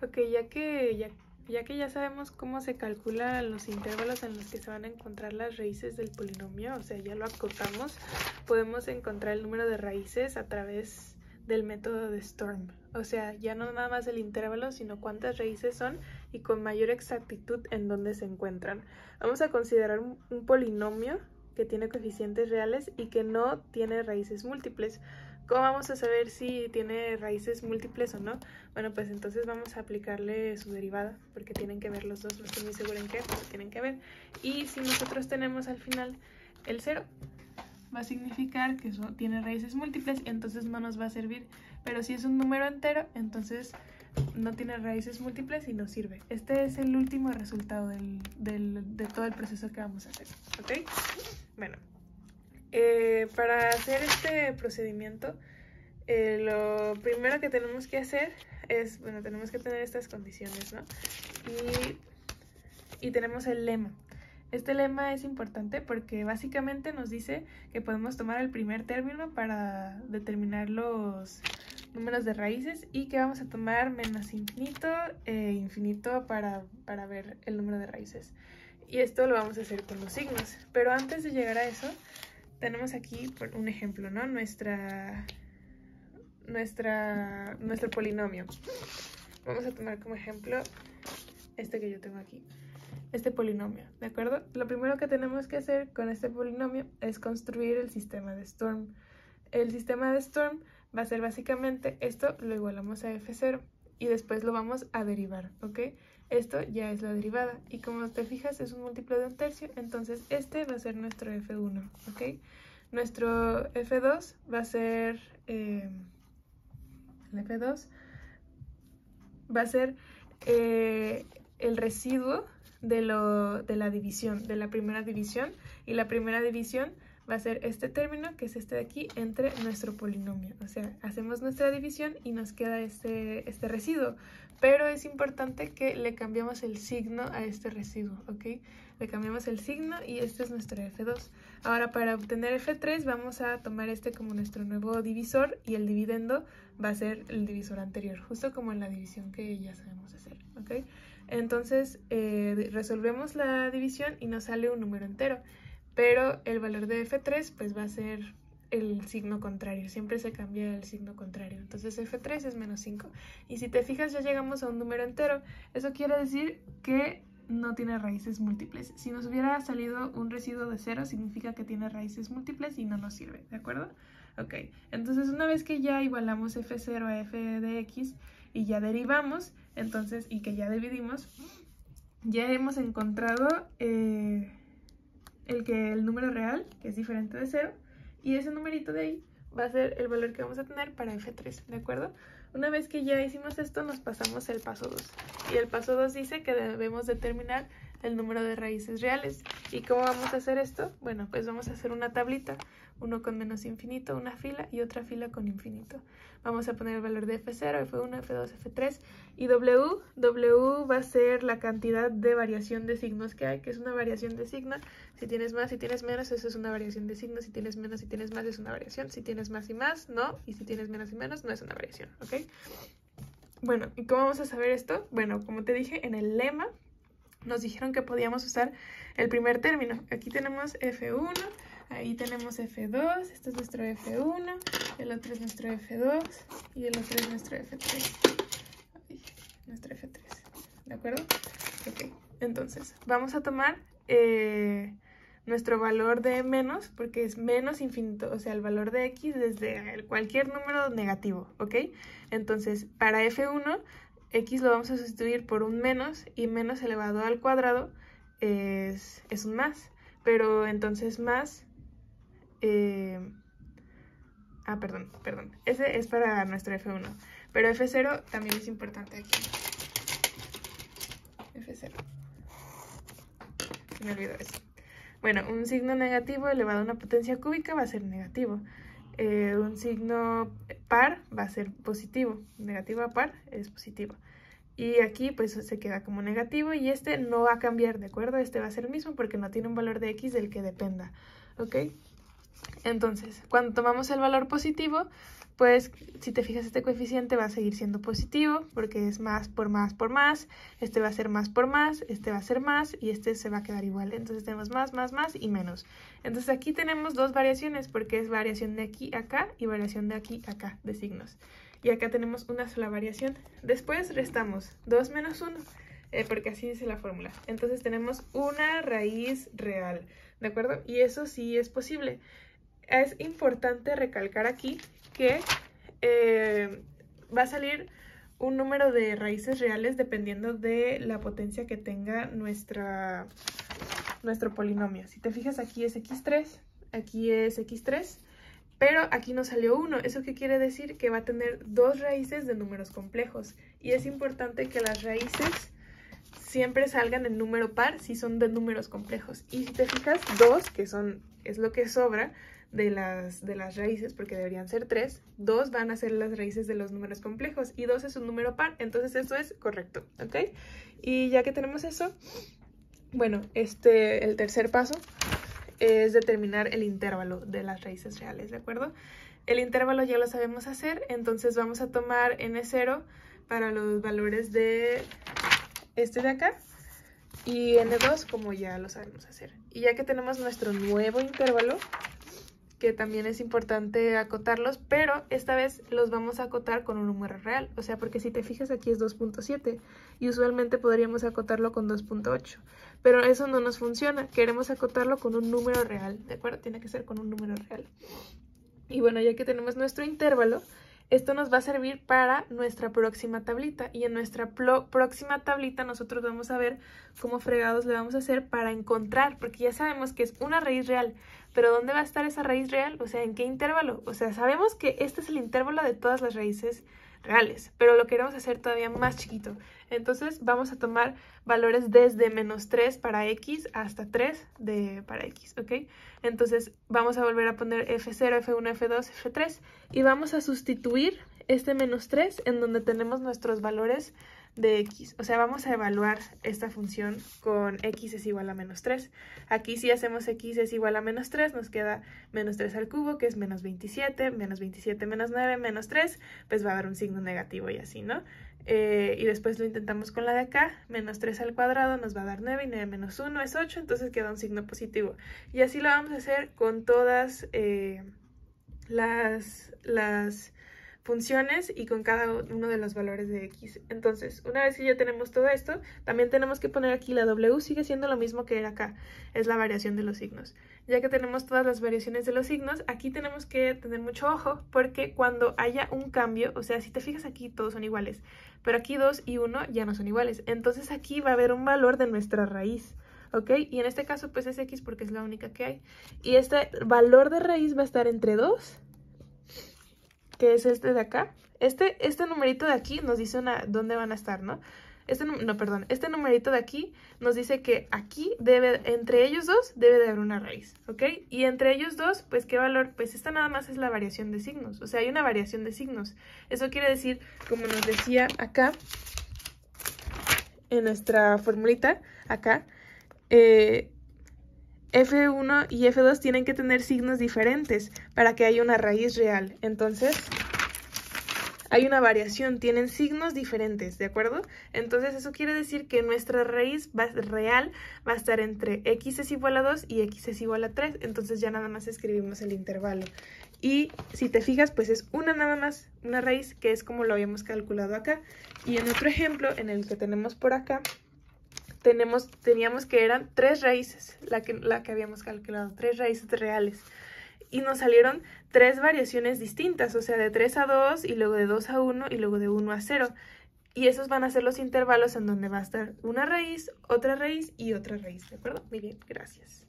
Ok, ya que ya sabemos cómo se calculan los intervalos en los que se van a encontrar las raíces del polinomio, o sea, ya lo acotamos, podemos encontrar el número de raíces a través del método de Storm. O sea, ya no nada más el intervalo, sino cuántas raíces son y con mayor exactitud en dónde se encuentran. Vamos a considerar un polinomio que tiene coeficientes reales y que no tiene raíces múltiples. ¿Cómo vamos a saber si tiene raíces múltiples o no? Bueno, pues entonces vamos a aplicarle su derivada, porque tienen que ver los dos, no estoy muy segura en qué, pero tienen que ver. Y si nosotros tenemos al final el 0, va a significar que eso tiene raíces múltiples y entonces no nos va a servir. Pero si es un número entero, entonces no tiene raíces múltiples y nos sirve. Este es el último resultado de todo el proceso que vamos a hacer, ¿ok? Bueno, para hacer este procedimiento, lo primero que tenemos que hacer es, bueno, tenemos que tener estas condiciones, ¿no? Y tenemos el lema. Este lema es importante porque básicamente nos dice que podemos tomar el primer término para determinar los números de raíces y que vamos a tomar menos infinito e infinito para ver el número de raíces. Y esto lo vamos a hacer con los signos. Pero antes de llegar a eso, tenemos aquí un ejemplo, ¿no? Nuestro polinomio. Vamos a tomar como ejemplo este que yo tengo aquí. Este polinomio, ¿de acuerdo? Lo primero que tenemos que hacer con este polinomio es construir el sistema de Storm. El sistema de Storm va a ser básicamente esto, lo igualamos a f0 y después lo vamos a derivar, ¿ok? Esto ya es la derivada y como te fijas es un múltiplo de un tercio, entonces este va a ser nuestro f1, ¿ok? Nuestro f2 va a ser... el f2 va a ser el residuo de la división, de la primera división, y la primera división va a ser este término, que es este de aquí, entre nuestro polinomio. O sea, hacemos nuestra división y nos queda este residuo, pero es importante que le cambiamos el signo a este residuo, ¿ok? Le cambiamos el signo y este es nuestro f2. Ahora, para obtener f3 vamos a tomar este como nuestro nuevo divisor y el dividendo va a ser el divisor anterior, justo como en la división que ya sabemos hacer, ¿ok? Entonces resolvemos la división y nos sale un número entero, pero el valor de f3 pues va a ser el signo contrario, siempre se cambia el signo contrario, entonces f3 es menos 5. Y si te fijas ya llegamos a un número entero, eso quiere decir que no tiene raíces múltiples. Si nos hubiera salido un residuo de 0 significa que tiene raíces múltiples y no nos sirve, ¿de acuerdo? Ok, entonces una vez que ya igualamos f0 a f de x y ya derivamos, entonces, y que ya dividimos, ya hemos encontrado el número real, que es diferente de 0, y ese numerito de ahí va a ser el valor que vamos a tener para f3, ¿de acuerdo? Una vez que ya hicimos esto, nos pasamos al paso 2. Y el paso 2 dice que debemos determinar el número de raíces reales. ¿Y cómo vamos a hacer esto? Bueno, pues vamos a hacer una tablita, uno con menos infinito, una fila y otra fila con infinito. Vamos a poner el valor de f0, f1, f2, f3 y w va a ser la cantidad de variación de signos que hay, que es una variación de signo. Si tienes más, si tienes menos, eso es una variación de signo. Si tienes menos, si tienes más, es una variación. Si tienes más y más, no. Y si tienes menos y menos, no es una variación, ¿ok? Bueno, ¿y cómo vamos a saber esto? Bueno, como te dije, en el lema nos dijeron que podíamos usar el primer término. Aquí tenemos f1, ahí tenemos f2, este es nuestro f1, el otro es nuestro f2 y el otro es nuestro f3. Ay, nuestro f3, ¿de acuerdo? Ok, entonces vamos a tomar nuestro valor de menos, porque es menos infinito, o sea, el valor de x desde cualquier número negativo, ¿ok? Entonces, para f1, x lo vamos a sustituir por un menos, y menos elevado al cuadrado es un más, pero entonces más... perdón, ese es para nuestro f1, pero f0 también es importante aquí. f0. Se me olvidó eso. Bueno, un signo negativo elevado a una potencia cúbica va a ser negativo. Un signo par va a ser positivo. Negativo a par es positivo. Y aquí pues se queda como negativo y este no va a cambiar, ¿de acuerdo? Este va a ser el mismo porque no tiene un valor de x del que dependa, ¿ok? Entonces, cuando tomamos el valor positivo, pues si te fijas este coeficiente va a seguir siendo positivo porque es más por más por más, este va a ser más por más, este va a ser más y este se va a quedar igual. Entonces tenemos más, más, más y menos. Entonces aquí tenemos dos variaciones porque es variación de aquí a acá y variación de aquí a acá de signos. Y acá tenemos una sola variación. Después restamos 2 menos 1. Porque así dice la fórmula. Entonces tenemos una raíz real, ¿de acuerdo? Y eso sí es posible. Es importante recalcar aquí que va a salir un número de raíces reales dependiendo de la potencia que tenga nuestro polinomio. Si te fijas, aquí es x3, aquí es x3, pero aquí no salió 1. ¿Eso qué quiere decir? Que va a tener dos raíces de números complejos. Y es importante que las raíces siempre salgan en número par si son de números complejos. Y si te fijas, 2, que es lo que sobra de las raíces, porque deberían ser 3, 2 van a ser las raíces de los números complejos y 2 es un número par, entonces eso es correcto, ¿ok? Y ya que tenemos eso, bueno, el tercer paso es determinar el intervalo de las raíces reales, ¿de acuerdo? El intervalo ya lo sabemos hacer, entonces vamos a tomar n0 para los valores de este de acá y n2 como ya lo sabemos hacer. Y ya que tenemos nuestro nuevo intervalo, que también es importante acotarlos, pero esta vez los vamos a acotar con un número real, o sea, porque si te fijas aquí es 2.7 y usualmente podríamos acotarlo con 2.8, pero eso no nos funciona, queremos acotarlo con un número real, ¿de acuerdo? Tiene que ser con un número real. Y bueno, ya que tenemos nuestro intervalo, esto nos va a servir para nuestra próxima tablita y en nuestra próxima tablita nosotros vamos a ver cómo fregados le vamos a hacer para encontrar, porque ya sabemos que es una raíz real, pero ¿dónde va a estar esa raíz real? O sea, ¿en qué intervalo? O sea, sabemos que este es el intervalo de todas las raíces reales, pero lo queremos hacer todavía más chiquito. Entonces vamos a tomar valores desde -3 para x hasta 3 para x, ¿ok? Entonces vamos a volver a poner f0, f1, f2, f3 y vamos a sustituir este -3 en donde tenemos nuestros valores de x. O sea, vamos a evaluar esta función con x es igual a -3. Aquí si hacemos x es igual a -3, nos queda -3 al cubo, que es -27, -27 menos 9, -3, pues va a dar un signo negativo y así, ¿no? Y después lo intentamos con la de acá, -3 al cuadrado nos va a dar 9 y 9 menos 1 es 8, entonces queda un signo positivo. Y así lo vamos a hacer con todas las funciones y con cada uno de los valores de x. Entonces, una vez que ya tenemos todo esto, también tenemos que poner aquí la w, sigue siendo lo mismo que era acá, es la variación de los signos. Ya que tenemos todas las variaciones de los signos, aquí tenemos que tener mucho ojo porque cuando haya un cambio, o sea, si te fijas aquí todos son iguales, pero aquí 2 y 1 ya no son iguales, entonces aquí va a haber un valor de nuestra raíz. ¿Ok? Y en este caso pues es x porque es la única que hay. Y este valor de raíz va a estar entre 2, que es este de acá. Este numerito de aquí nos dice dónde van a estar, ¿no? Este numerito de aquí nos dice que aquí entre ellos dos debe de haber una raíz, ¿ok? Y entre ellos dos, pues, ¿qué valor? Pues esta nada más es la variación de signos, o sea, hay una variación de signos. Eso quiere decir, como nos decía acá, en nuestra formulita, acá, F1 y F2 tienen que tener signos diferentes para que haya una raíz real. Entonces, hay una variación, tienen signos diferentes, ¿de acuerdo? Entonces, eso quiere decir que nuestra raíz real va a estar entre x es igual a 2 y x es igual a 3. Entonces, ya nada más escribimos el intervalo. Y si te fijas, pues es nada más, una raíz, que es como lo habíamos calculado acá. Y en otro ejemplo, en el que tenemos por acá, teníamos que eran 3 raíces, la que habíamos calculado, 3 raíces reales. Y nos salieron 3 variaciones distintas, o sea, de 3 a 2 y luego de 2 a 1 y luego de 1 a 0. Y esos van a ser los intervalos en donde va a estar una raíz y otra raíz, ¿de acuerdo? Muy bien, gracias.